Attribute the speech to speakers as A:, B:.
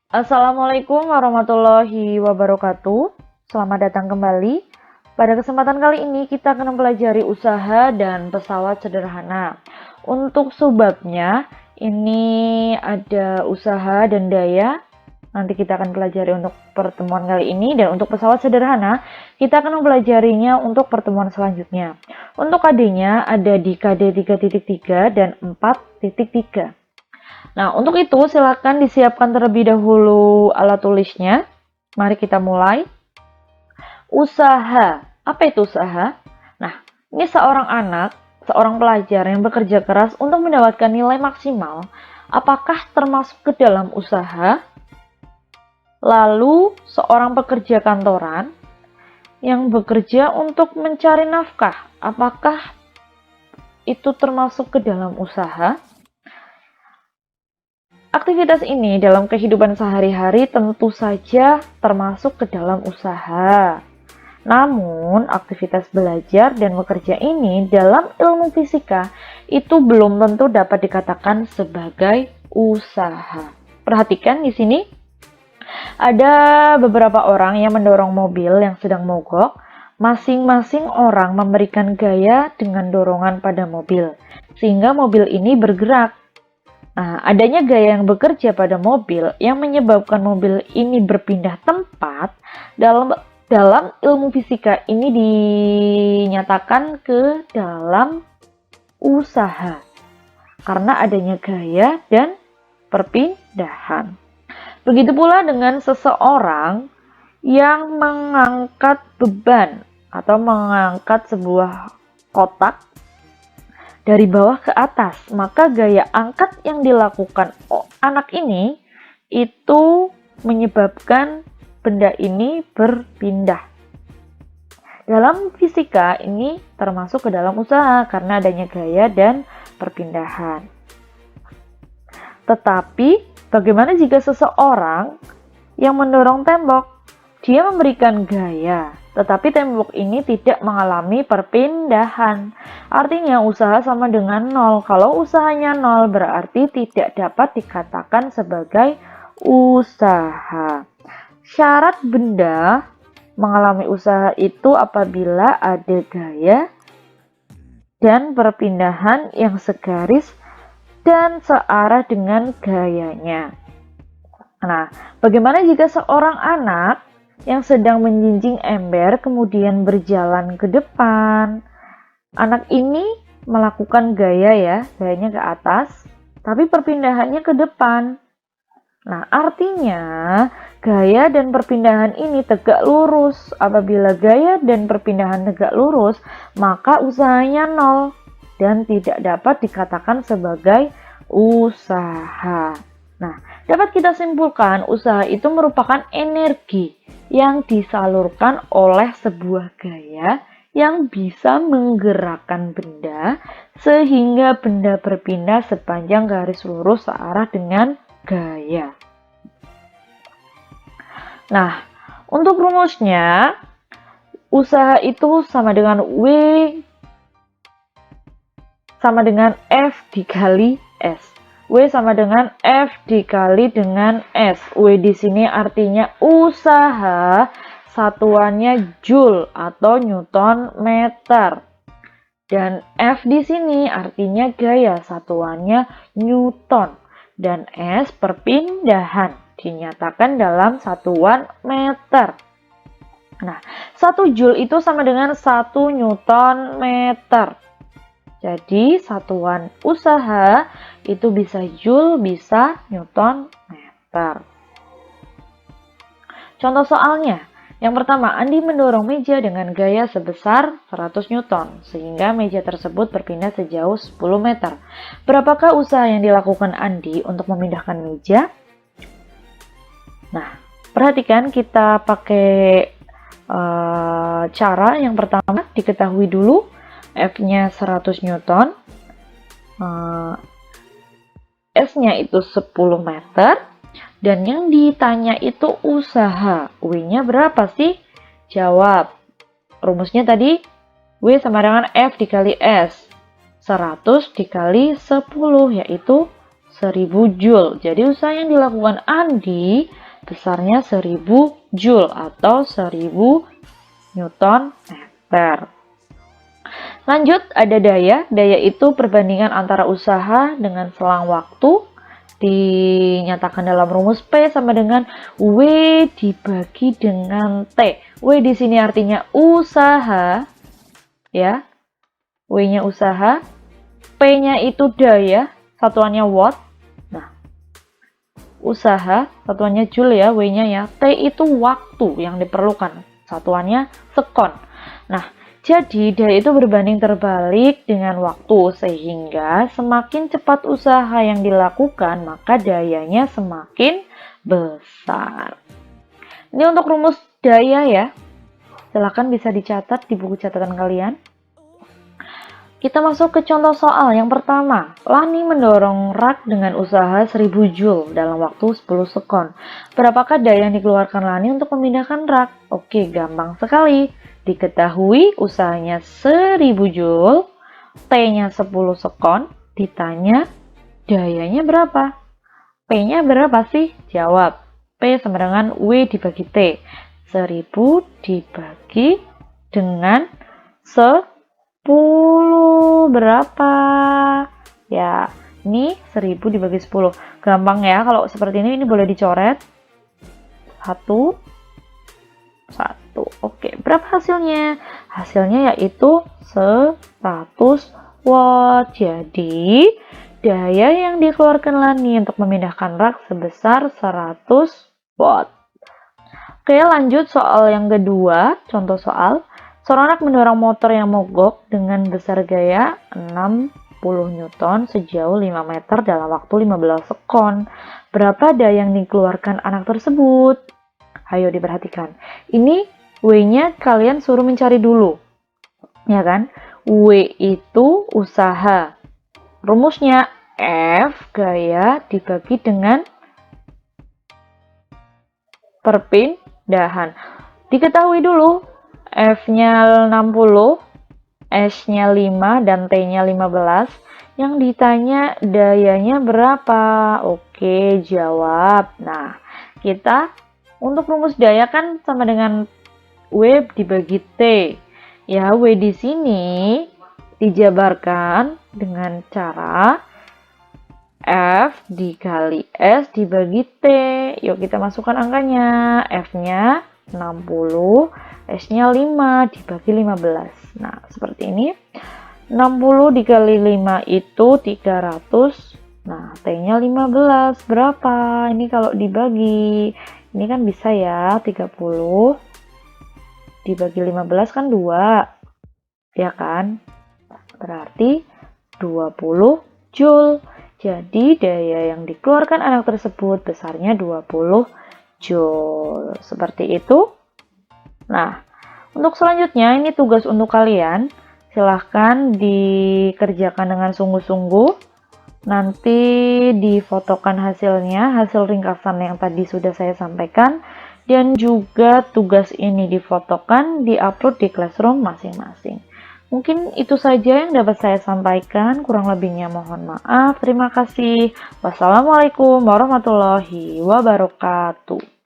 A: Assalamualaikum warahmatullahi wabarakatuh. Selamat datang kembali. Pada kesempatan kali ini kita akan mempelajari usaha dan pesawat sederhana. Untuk subbabnya ini ada usaha dan daya. Nanti kita akan pelajari untuk pertemuan kali ini, dan untuk pesawat sederhana kita akan mempelajarinya untuk pertemuan selanjutnya. Untuk KD-nya ada di KD 3.3 dan 4.3. Nah, untuk itu silakan disiapkan terlebih dahulu alat tulisnya. Mari kita mulai. Usaha. Apa itu usaha? Nah, ini seorang anak, seorang pelajar yang bekerja keras untuk mendapatkan nilai maksimal. Apakah termasuk ke dalam usaha? Lalu, seorang pekerja kantoran yang bekerja untuk mencari nafkah. Apakah itu termasuk ke dalam usaha? Aktivitas ini dalam kehidupan sehari-hari tentu saja termasuk ke dalam usaha. Namun, aktivitas belajar dan bekerja ini dalam ilmu fisika itu belum tentu dapat dikatakan sebagai usaha. Perhatikan di sini, ada beberapa orang yang mendorong mobil yang sedang mogok. Masing-masing orang memberikan gaya dengan dorongan pada mobil, sehingga mobil ini bergerak. Nah, adanya gaya yang bekerja pada mobil yang menyebabkan mobil ini berpindah tempat dalam ilmu fisika ini dinyatakan ke dalam usaha karena adanya gaya dan perpindahan. Begitu pula dengan seseorang yang mengangkat beban atau mengangkat sebuah kotak dari bawah ke atas, maka gaya angkat yang dilakukan anak ini itu menyebabkan benda ini berpindah. Dalam fisika ini termasuk ke dalam usaha karena adanya gaya dan perpindahan. Tetapi bagaimana jika seseorang yang mendorong tembok? Dia memberikan gaya, tetapi tembok ini tidak mengalami perpindahan. Artinya usaha sama dengan nol. Kalau usahanya nol berarti tidak dapat dikatakan sebagai usaha. Syarat benda mengalami usaha itu apabila ada gaya dan perpindahan yang segaris dan searah dengan gayanya. Nah, bagaimana jika seorang anak yang sedang menjinjing ember kemudian berjalan ke depan? Anak ini melakukan gayanya ke atas, tapi perpindahannya ke depan. Nah, artinya gaya dan perpindahan ini tegak lurus. Apabila gaya dan perpindahan tegak lurus, maka usahanya nol dan tidak dapat dikatakan sebagai usaha. Nah, dapat kita simpulkan usaha itu merupakan energi yang disalurkan oleh sebuah gaya yang bisa menggerakkan benda sehingga benda berpindah sepanjang garis lurus searah dengan gaya. Nah, untuk rumusnya, usaha itu sama dengan W sama dengan F dikali S. W sama dengan F dikali dengan S. W di sini artinya usaha, satuannya Joule atau Newton meter. Dan F di sini artinya gaya, satuannya Newton. Dan S perpindahan, dinyatakan dalam satuan meter. Nah, 1 Joule itu sama dengan 1 Newton meter. Jadi satuan usaha itu bisa Joule, bisa Newton meter. Contoh soalnya, yang pertama, Andi mendorong meja dengan gaya sebesar 100 Newton, sehingga meja tersebut berpindah sejauh 10 meter. Berapakah usaha yang dilakukan Andi untuk memindahkan meja? Nah, perhatikan kita pakai cara yang pertama, diketahui dulu F-nya 100 Newton, S-nya itu 10 meter, dan yang ditanya itu usaha. W-nya berapa sih? Jawab. Rumusnya tadi, W sama dengan F dikali S. 100 dikali 10, yaitu 1000 Joule. Jadi usaha yang dilakukan Andi besarnya 1000 Joule atau 1000 Newton meter. Lanjut, ada daya. Daya itu perbandingan antara usaha dengan selang waktu. Dinyatakan dalam rumus P sama dengan W dibagi dengan T. W di sini artinya usaha, ya. W-nya usaha, P-nya itu daya, satuannya watt. Nah, usaha, satuannya joule ya, W-nya ya. T itu waktu yang diperlukan, satuannya sekon. Nah, jadi daya itu berbanding terbalik dengan waktu, sehingga semakin cepat usaha yang dilakukan, maka dayanya semakin besar. Ini untuk rumus daya ya. Silahkan bisa dicatat di buku catatan kalian. Kita masuk ke contoh soal yang pertama. Lani mendorong rak dengan usaha 1000 Joule dalam waktu 10 sekon. Berapakah daya yang dikeluarkan Lani untuk memindahkan rak? Oke, gampang sekali. Diketahui usahanya 1000 Joule, T-nya 10 sekon, ditanya dayanya berapa? P-nya berapa sih? Jawab. P sama dengan W dibagi T. 1000 dibagi dengan 10 berapa? Ya, ini 1000 dibagi 10. Gampang ya, kalau seperti ini boleh dicoret. 1. Oke, berapa hasilnya? Hasilnya yaitu 100 watt. Jadi, daya yang dikeluarkan Lani untuk memindahkan rak sebesar 100 watt. Oke, lanjut soal yang kedua. Contoh soal. Seorang anak mendorong motor yang mogok dengan besar gaya 60 Newton sejauh 5 meter dalam waktu 15 sekon. Berapa daya yang dikeluarkan anak tersebut? Ayo diperhatikan. Ini W-nya kalian suruh mencari dulu. Ya kan? W itu usaha. Rumusnya F gaya dibagi dengan perpindahan. Diketahui dulu F-nya 60, S-nya 5, dan T-nya 15. Yang ditanya dayanya berapa? Oke, jawab. Nah, kita untuk rumus daya kan sama dengan W dibagi T. Ya, W di sini dijabarkan dengan cara F dikali S dibagi T. Yuk kita masukkan angkanya. F-nya 60, S-nya 5 dibagi 15. Nah, seperti ini. 60 dikali 5 itu 300. Nah, T-nya 15. Berapa? Ini kalau dibagi, ini kan bisa ya, 30 dibagi 15 kan 2. Ya kan? Berarti 20 Joule. Jadi, daya yang dikeluarkan anak tersebut besarnya 20 Joule. Seperti itu. Nah, untuk selanjutnya, ini tugas untuk kalian. Silahkan dikerjakan dengan sungguh-sungguh. Nanti difotokan hasilnya, hasil ringkasan yang tadi sudah saya sampaikan. Dan juga tugas ini difotokan, diupload di Classroom masing-masing. Mungkin itu saja yang dapat saya sampaikan. Kurang lebihnya mohon maaf. Terima kasih. Wassalamualaikum warahmatullahi wabarakatuh.